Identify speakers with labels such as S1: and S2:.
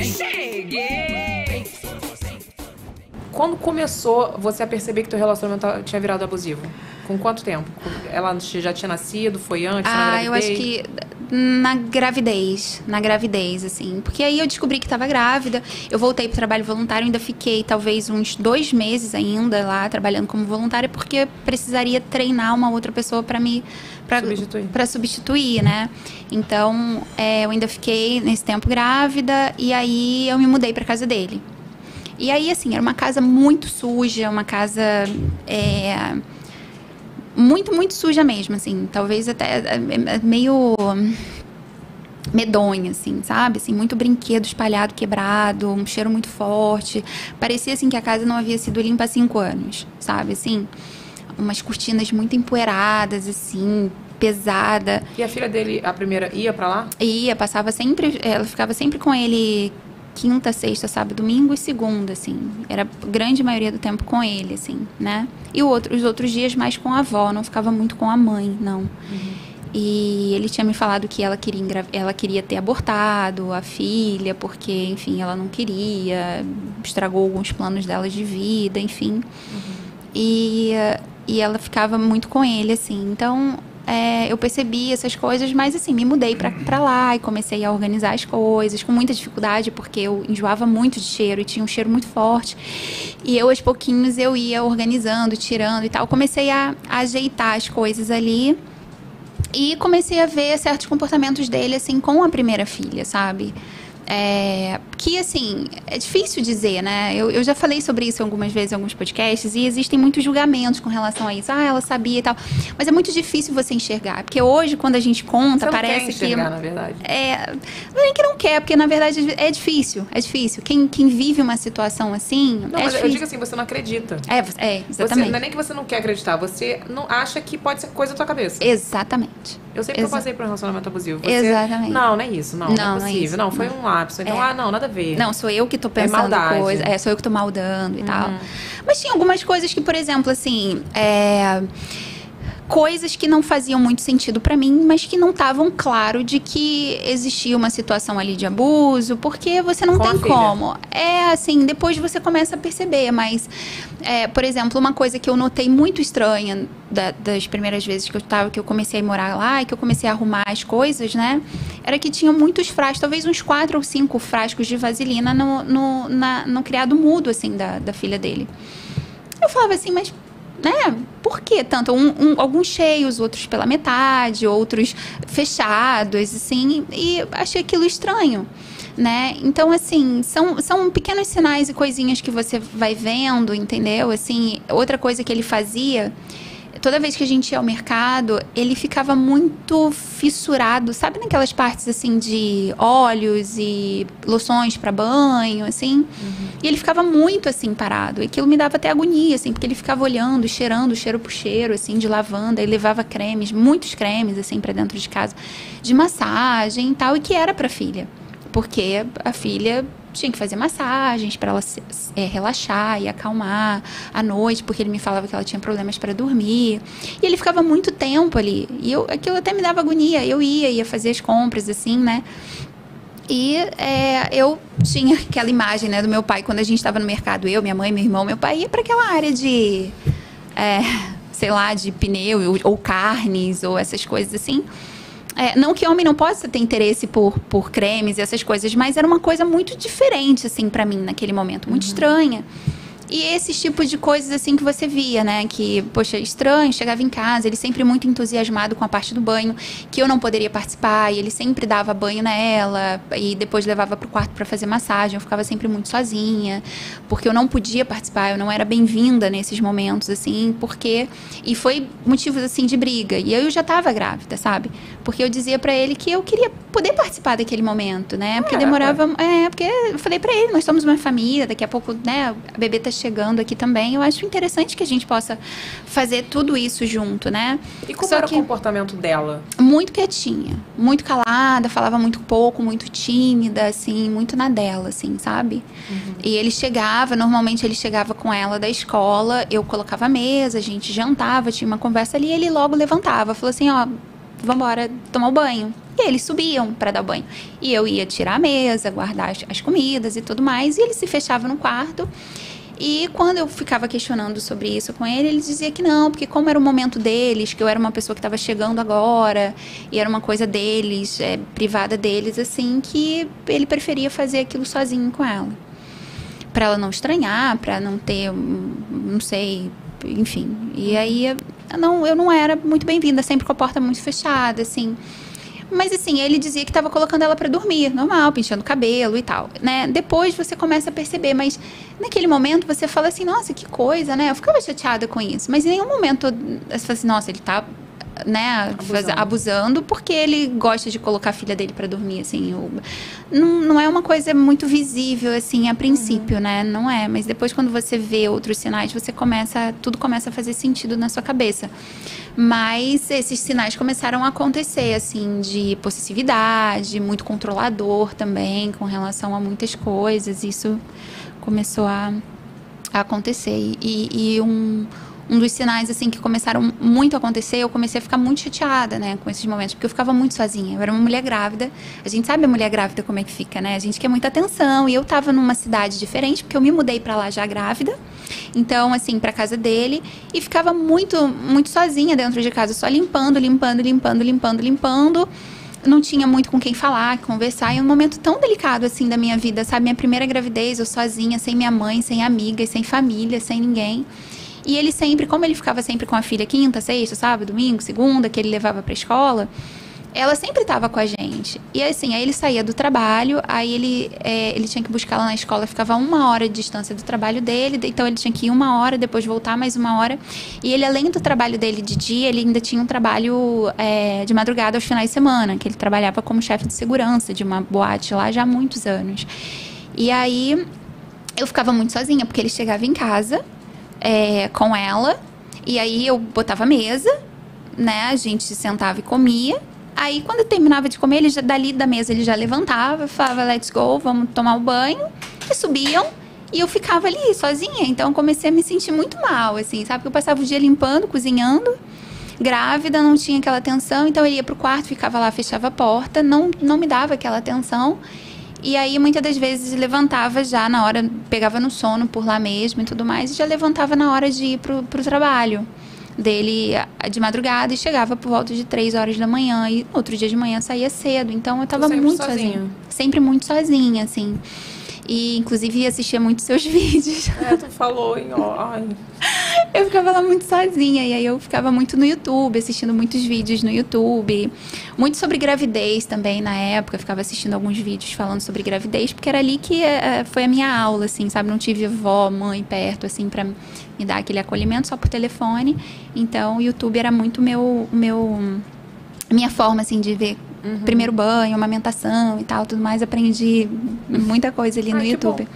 S1: Cheguei! Quando começou você a perceber que teu relacionamento tinha virado abusivo? Com quanto tempo? Ela já tinha nascido? Foi antes? Na gravidez?
S2: Eu acho que na gravidez, assim. Porque aí eu descobri que estava grávida, eu voltei pro trabalho voluntário, ainda fiquei talvez uns 2 meses ainda lá, trabalhando como voluntária, porque precisaria treinar uma outra pessoa para substituir, né? Então, eu ainda fiquei nesse tempo grávida, e aí eu me mudei pra casa dele. E aí, assim, era uma casa muito suja, uma casa muito, muito suja mesmo, assim. Talvez até meio medonha, assim, sabe? Assim, muito brinquedo espalhado, quebrado, um cheiro muito forte. Parecia, assim, que a casa não havia sido limpa há 5 anos, sabe? Assim, umas cortinas muito empoeiradas, assim, pesada.
S1: E a filha dele, a primeira, ia pra lá?
S2: Ia, passava sempre, ela ficava sempre com ele quinta, sexta, sábado, domingo e segunda, assim. Era a grande maioria do tempo com ele, assim, né? E os outros dias mais com a avó, não ficava muito com a mãe, não.
S1: Uhum.
S2: E ele tinha me falado que ela queria ter abortado a filha, porque, enfim, ela não queria, estragou alguns planos dela de vida, enfim. Uhum. E ela ficava muito com ele, assim. Então, eu percebi essas coisas, mas assim, me mudei pra lá e comecei a organizar as coisas com muita dificuldade, porque eu enjoava muito de cheiro e tinha um cheiro muito forte. E eu, aos pouquinhos, eu ia organizando, tirando e tal. Comecei a ajeitar as coisas ali e comecei a ver certos comportamentos dele, assim, com a primeira filha, sabe? Que, assim, é difícil dizer, né? Eu já falei sobre isso algumas vezes em alguns podcasts e existem muitos julgamentos com relação a isso. Ela sabia e tal. Mas é muito difícil você enxergar. Porque hoje, quando a gente conta,
S1: você não
S2: parece
S1: quer enxergar, na verdade.
S2: Não é nem que não quer, porque, na verdade, é difícil. É difícil. Quem vive uma situação assim,
S1: não, mas
S2: difícil.
S1: Eu digo assim, você não acredita.
S2: Exatamente.
S1: Não é nem que você não quer acreditar, você não acha que pode ser coisa da tua cabeça.
S2: Exatamente.
S1: Eu sempre passei por um relacionamento abusivo.
S2: Exatamente.
S1: Não é isso. Não é possível. Não, foi um lapso. Então, não, nada a ver.
S2: Não, sou eu que tô pensando coisa. Sou eu que tô maldando e tal. Mas tinha algumas coisas que, por exemplo, assim... coisas que não faziam muito sentido pra mim, mas que não estavam claro de que existia uma situação ali de abuso, porque você não tem como. Assim, depois você começa a perceber, mas, por exemplo, uma coisa que eu notei muito estranha das primeiras vezes que eu comecei a morar lá e que eu comecei a arrumar as coisas, né, era que tinha muitos frascos, talvez uns 4 ou 5 frascos de vaselina no criado mudo, assim, da filha dele. Eu falava assim, mas... né? Por que tanto? Alguns cheios, outros pela metade, outros fechados, assim, e achei aquilo estranho, né? Então, assim, são pequenos sinais e coisinhas que você vai vendo, entendeu? Assim, outra coisa que ele fazia... Toda vez que a gente ia ao mercado, ele ficava muito fissurado, sabe naquelas partes, assim, de óleos e loções para banho, assim? Uhum. E ele ficava muito, assim, parado. E aquilo me dava até agonia, assim, porque ele ficava olhando, cheirando, cheiro por cheiro, assim, de lavanda. E levava cremes, muitos cremes, assim, para dentro de casa, de massagem e tal, e que era pra filha. Porque a filha... tinha que fazer massagens para ela relaxar e acalmar à noite, porque ele me falava que ela tinha problemas para dormir. E ele ficava muito tempo ali. E aquilo até me dava agonia. Eu ia fazer as compras, assim, né? E eu tinha aquela imagem, né, do meu pai, quando a gente estava no mercado, eu, minha mãe, meu irmão, meu pai ia para aquela área de, sei lá, de pneu ou carnes ou essas coisas assim. Não que homem não possa ter interesse por cremes e essas coisas, mas era uma coisa muito diferente, assim, pra mim, naquele momento. Muito estranha. E esses tipos de coisas, assim, que você via, né? Que, poxa, estranho, chegava em casa, ele sempre muito entusiasmado com a parte do banho, que eu não poderia participar, e ele sempre dava banho nela, e depois levava pro quarto pra fazer massagem, eu ficava sempre muito sozinha, porque eu não podia participar, eu não era bem-vinda nesses momentos, assim, porque... E foi motivos, assim, de briga. E eu já tava grávida, sabe? Porque eu dizia pra ele que eu queria poder participar daquele momento, né? Porque demorava... porque eu falei pra ele, nós somos uma família, daqui a pouco, né, a bebê tá chegando aqui também, eu acho interessante que a gente possa fazer tudo isso junto, né?
S1: E como era o comportamento dela?
S2: Muito quietinha, muito calada, falava muito pouco, muito tímida, assim, muito na dela, assim, sabe? Uhum. E ele normalmente ele chegava com ela da escola, eu colocava a mesa, a gente jantava, tinha uma conversa ali, e ele logo levantava, falou assim, ó, vambora tomar o banho. E eles subiam para dar banho. E eu ia tirar a mesa, guardar as comidas e tudo mais. E ele se fechava no quarto. E quando eu ficava questionando sobre isso com ele dizia que não, porque como era o momento deles, que eu era uma pessoa que estava chegando agora, e era uma coisa deles, privada deles, assim, que ele preferia fazer aquilo sozinho com ela. Pra ela não estranhar, pra não ter, não sei, enfim. E aí, eu não era muito bem-vinda, sempre com a porta muito fechada, assim. Mas assim, ele dizia que estava colocando ela para dormir, normal, penteando o cabelo e tal, né? Depois você começa a perceber, mas naquele momento você fala assim, nossa, que coisa, né? Eu ficava chateada com isso, mas em nenhum momento você fala assim, nossa, ele tá, né, abusando porque ele gosta de colocar a filha dele para dormir, assim. Não é uma coisa muito visível, assim, a princípio, né? Não é, mas depois quando você vê outros sinais, tudo começa a fazer sentido na sua cabeça. Mas esses sinais começaram a acontecer, assim, de possessividade, muito controlador também, com relação a muitas coisas. Isso começou a acontecer. E um dos sinais, assim, que começaram muito a acontecer, eu comecei a ficar muito chateada, né, com esses momentos, porque eu ficava muito sozinha. Eu era uma mulher grávida. A gente sabe a mulher grávida como é que fica, né? A gente quer muita atenção. E eu tava numa cidade diferente, porque eu me mudei pra lá já grávida. Então, assim, pra casa dele. E ficava muito, muito sozinha dentro de casa, só limpando. Não tinha muito com quem falar, conversar. E um momento tão delicado, assim, da minha vida, sabe? Minha primeira gravidez, eu sozinha, sem minha mãe, sem amigas, sem família, sem ninguém. E ele sempre, como ele ficava sempre com a filha quinta, sexta, sábado, domingo, segunda, que ele levava pra escola, ela sempre estava com a gente. E assim, aí ele saía do trabalho, aí ele tinha que buscar ela na escola, ficava 1 hora de distância do trabalho dele, então ele tinha que ir 1 hora, depois voltar mais 1 hora. E ele, além do trabalho dele de dia, ele ainda tinha um trabalho de madrugada aos finais de semana, que ele trabalhava como chefe de segurança de uma boate lá já há muitos anos. E aí eu ficava muito sozinha, porque ele chegava em casa com ela, e aí eu botava a mesa, né, a gente sentava e comia. Aí, quando eu terminava de comer, dali da mesa ele já levantava, falava, let's go, vamos tomar um banho. E subiam, e eu ficava ali, sozinha. Então, eu comecei a me sentir muito mal, assim, sabe? Porque eu passava o dia limpando, cozinhando, grávida, não tinha aquela atenção. Então, eu ia pro quarto, ficava lá, fechava a porta, não me dava aquela atenção. E aí, muitas das vezes, levantava já na hora, pegava no sono por lá mesmo e tudo mais, e já levantava na hora de ir pro trabalho dele de madrugada e chegava por volta de 3 horas da manhã e outro dia de manhã saía cedo, então eu tava muito sozinha, sempre muito sozinha, assim, e inclusive assistia muito seus vídeos.
S1: Tu falou, hein, ó.
S2: Eu ficava lá muito sozinha, e aí eu ficava muito no YouTube, assistindo muitos vídeos no YouTube, muito sobre gravidez também na época, eu ficava assistindo alguns vídeos falando sobre gravidez, porque era ali que foi a minha aula, assim, sabe, não tive avó, mãe perto, assim, pra me dar aquele acolhimento, só por telefone, então o YouTube era muito minha forma, assim, de ver primeiro banho, amamentação e tal, tudo mais, aprendi muita coisa ali no YouTube.